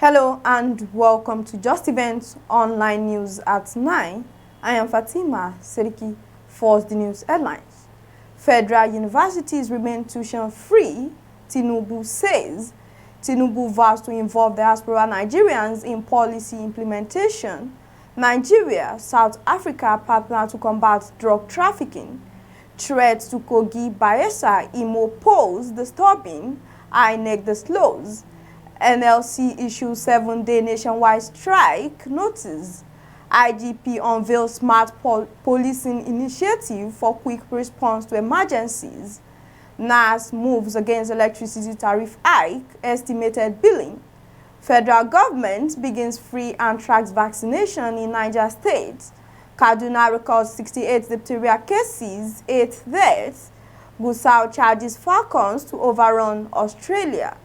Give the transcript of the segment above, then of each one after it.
Hello and welcome to Justeventonline News at 9. I am Fatima Seriki. First, the news headlines. Federal universities remain tuition-free, Tinubu says. Tinubu vows to involve diaspora Nigerians in policy implementation. Nigeria, South Africa partner to combat drug trafficking. Threats to Kogi, Bayelsa, Imo pose disturbing. INEC disclose. NLC issues 7-day nationwide strike notice. IGP unveils smart policing initiative for quick response to emergencies. NASS moves against electricity tariff hike, estimated billing. Federal government begins free anthrax vaccination in Niger State. Kaduna records 68 diphtheria cases, 8 deaths. Gusau charges Falcons to overrun Australia.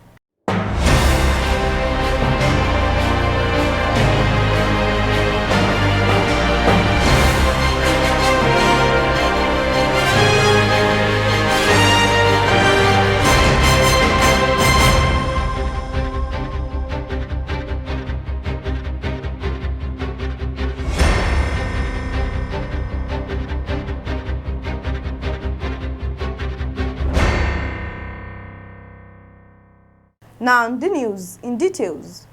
Now, the news in details.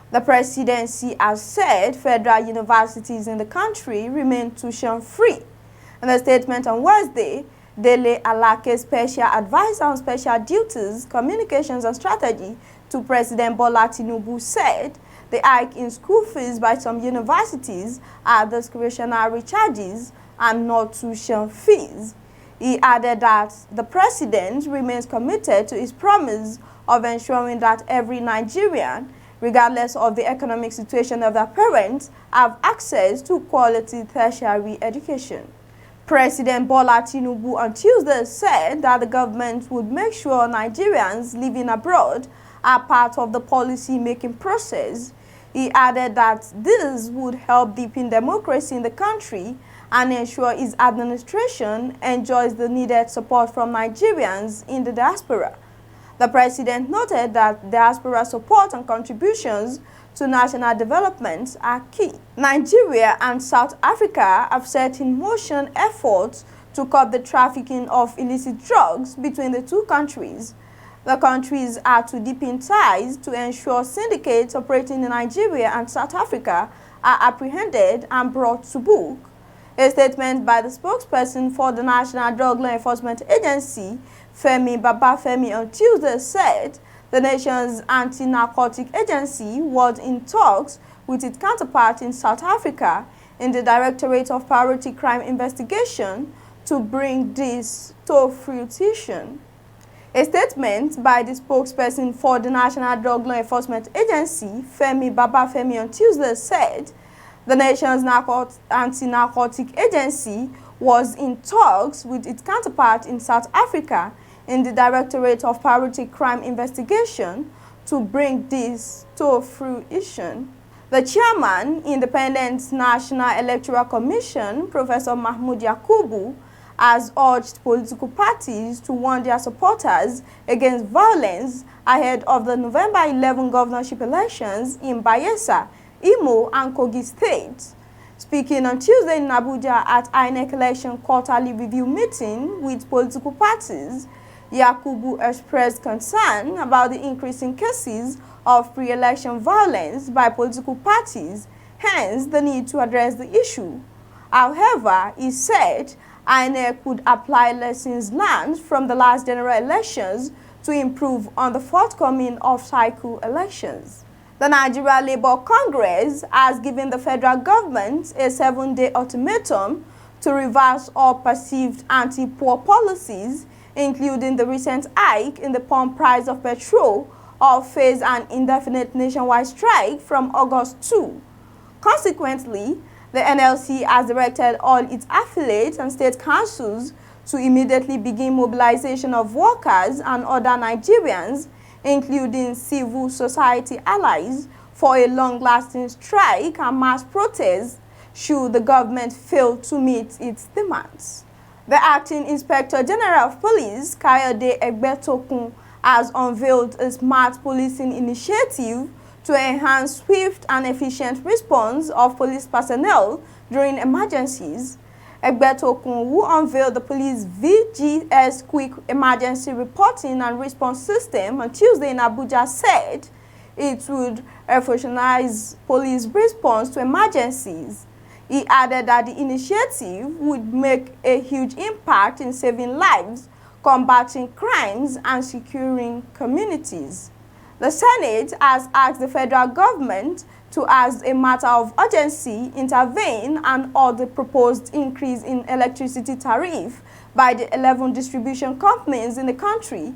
The presidency has said federal universities in the country remain tuition-free. In a statement on Wednesday, Dele Alake, Special Advisor on Special Duties, Communications and Strategy to President Bola Tinubu, said the hike in school fees by some universities are discretionary charges and not tuition fees. He added that the president remains committed to his promise of ensuring that every Nigerian, regardless of the economic situation of their parents, have access to quality tertiary education. President Bola Tinubu on Tuesday said that the government would make sure Nigerians living abroad are part of the policy-making process. He added that this would help deepen democracy in the country and ensure his administration enjoys the needed support from Nigerians in the diaspora. The president noted that diaspora support and contributions to national development are key. Nigeria and South Africa have set in motion efforts to curb the trafficking of illicit drugs between the two countries. The countries are to deepen ties to ensure syndicates operating in Nigeria and South Africa are apprehended and brought to book. A statement by the spokesperson for the National Drug Law Enforcement Agency, Femi Babafemi, on Tuesday said the nation's anti-narcotic agency was in talks with its counterpart in South Africa in the Directorate of Priority Crime Investigation to bring this to fruition. A statement by the spokesperson for the National Drug Law Enforcement Agency, Femi Babafemi, on Tuesday said the nation's anti-narcotic agency was in talks with its counterpart in South Africa in the Directorate of Priority Crime Investigation to bring this to fruition. The chairman, Independent National Electoral Commission, Professor Mahmoud Yakubu, has urged political parties to warn their supporters against violence ahead of the November 11 governorship elections in Bayelsa, Imo and Kogi State. Speaking on Tuesday in Abuja at INEC election quarterly review meeting with political parties, Yakubu expressed concern about the increasing cases of pre-election violence by political parties, hence the need to address the issue. However, he said INEC could apply lessons learned from the last general elections to improve on the forthcoming off-cycle elections. The Nigeria Labour Congress has given the federal government a 7-day ultimatum to reverse all perceived anti-poor policies, including the recent hike in the pump price of petrol, or face an indefinite nationwide strike from August 2. Consequently, the NLC has directed all its affiliates and state councils to immediately begin mobilization of workers and other Nigerians, including civil society allies, for a long-lasting strike and mass protest should the government fail to meet its demands. The Acting Inspector General of Police, Kayode Egbetokun, has unveiled a smart policing initiative to enhance swift and efficient response of police personnel during emergencies. Egbetokun, who unveiled the police VGS Quick Emergency Reporting and Response System on Tuesday in Abuja, said it would revolutionize police response to emergencies. He added that the initiative would make a huge impact in saving lives, combating crimes, and securing communities. The Senate has asked the federal government to, as a matter of urgency, intervene and halt the proposed increase in electricity tariff by the 11 distribution companies in the country.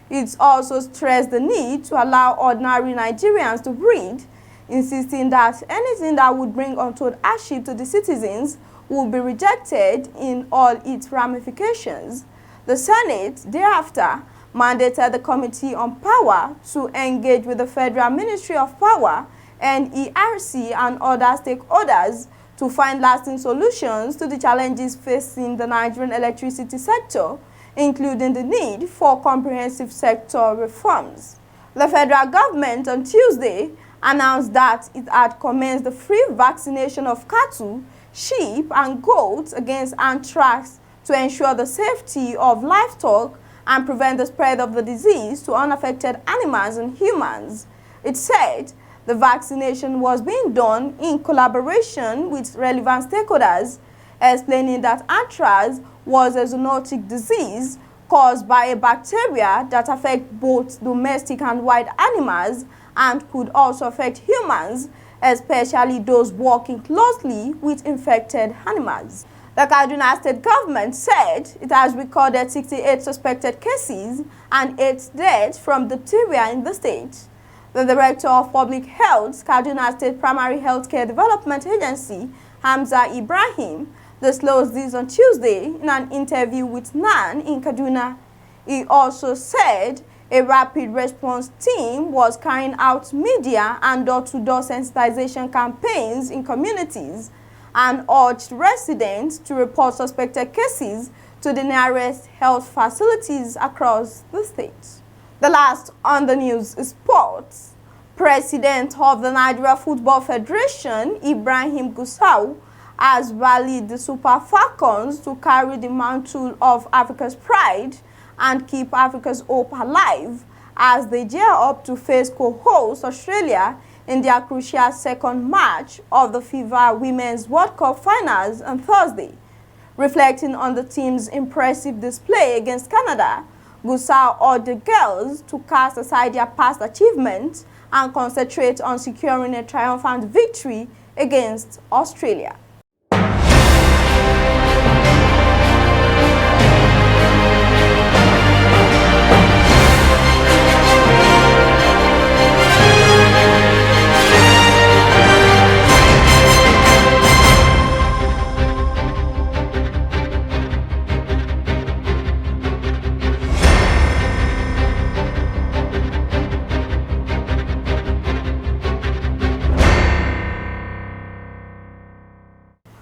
It also stressed the need to allow ordinary Nigerians to breathe, insisting that anything that would bring untold hardship to the citizens would be rejected in all its ramifications. The Senate, thereafter, mandated the Committee on Power to engage with the Federal Ministry of Power, NERC, and other stakeholders to find lasting solutions to the challenges facing the Nigerian electricity sector, including the need for comprehensive sector reforms. The federal government on Tuesday announced that it had commenced the free vaccination of cattle, sheep, and goats against anthrax to ensure the safety of livestock and prevent the spread of the disease to unaffected animals and humans. It said the vaccination was being done in collaboration with relevant stakeholders, explaining that anthrax was a zoonotic disease caused by a bacteria that affects both domestic and wild animals and could also affect humans, especially those working closely with infected animals. The Kaduna State government said it has recorded 68 suspected cases and 8 deaths from diphtheria in the state. The Director of Public Health, Kaduna State Primary Healthcare Development Agency, Hamza Ibrahim, disclosed this on Tuesday in an interview with NAN in Kaduna. He also said a rapid response team was carrying out media and door-to-door sensitization campaigns in communities and urged residents to report suspected cases to the nearest health facilities across the state. The last on the news is sports. President of the Nigeria Football Federation, Ibrahim Gusau, has rallied the Super Falcons to carry the mantle of Africa's pride and keep Africa's hope alive as they gear up to face co-host Australia in their crucial second match of the FIFA Women's World Cup Finals on Thursday. Reflecting on the team's impressive display against Canada, Gusau urged the girls to cast aside their past achievements and concentrate on securing a triumphant victory against Australia.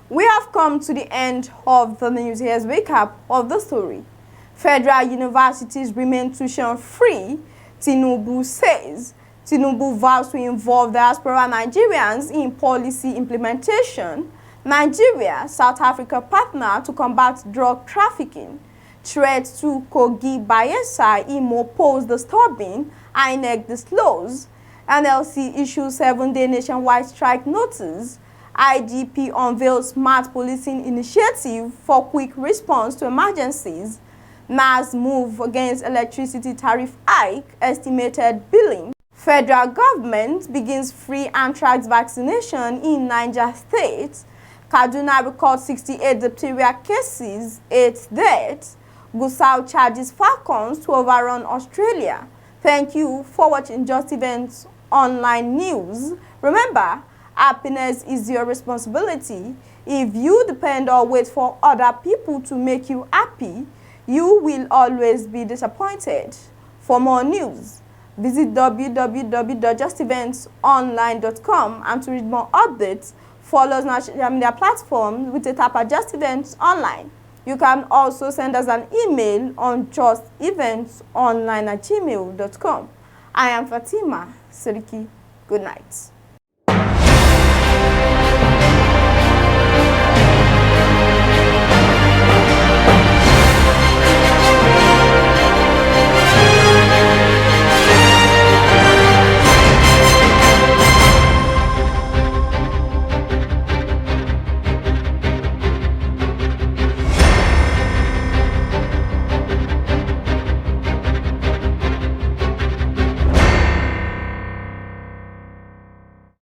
We have come to the end of the news. Here's a recap of the story. Federal universities remain tuition-free, Tinubu says. Tinubu vows to involve diaspora Nigerians in policy implementation. Nigeria, South Africa partner to combat drug trafficking. Threat to Kogi, Bayelsa, Imo pose disturbing, INEC disclose. NLC issues 7-day nationwide strike notice. IGP unveils smart policing initiative for quick response to emergencies. NASS move against electricity tariff hike, estimated billing. Federal government begins free anthrax vaccination in Niger State. Kaduna records 68 diphtheria cases, 8 deaths. Gusau charges Falcons to overrun Australia. Thank you for watching Justeventonline news. Remember, happiness is your responsibility. If you depend or wait for other people to make you happy, you will always be disappointed. For more news, visit www.justeventonline.com, and to read more updates, follow us on our social media platforms with a tap at Just Events Online. You can also send us an email on justeventsonline@gmail.com. I am Fatima Siriki. Good night.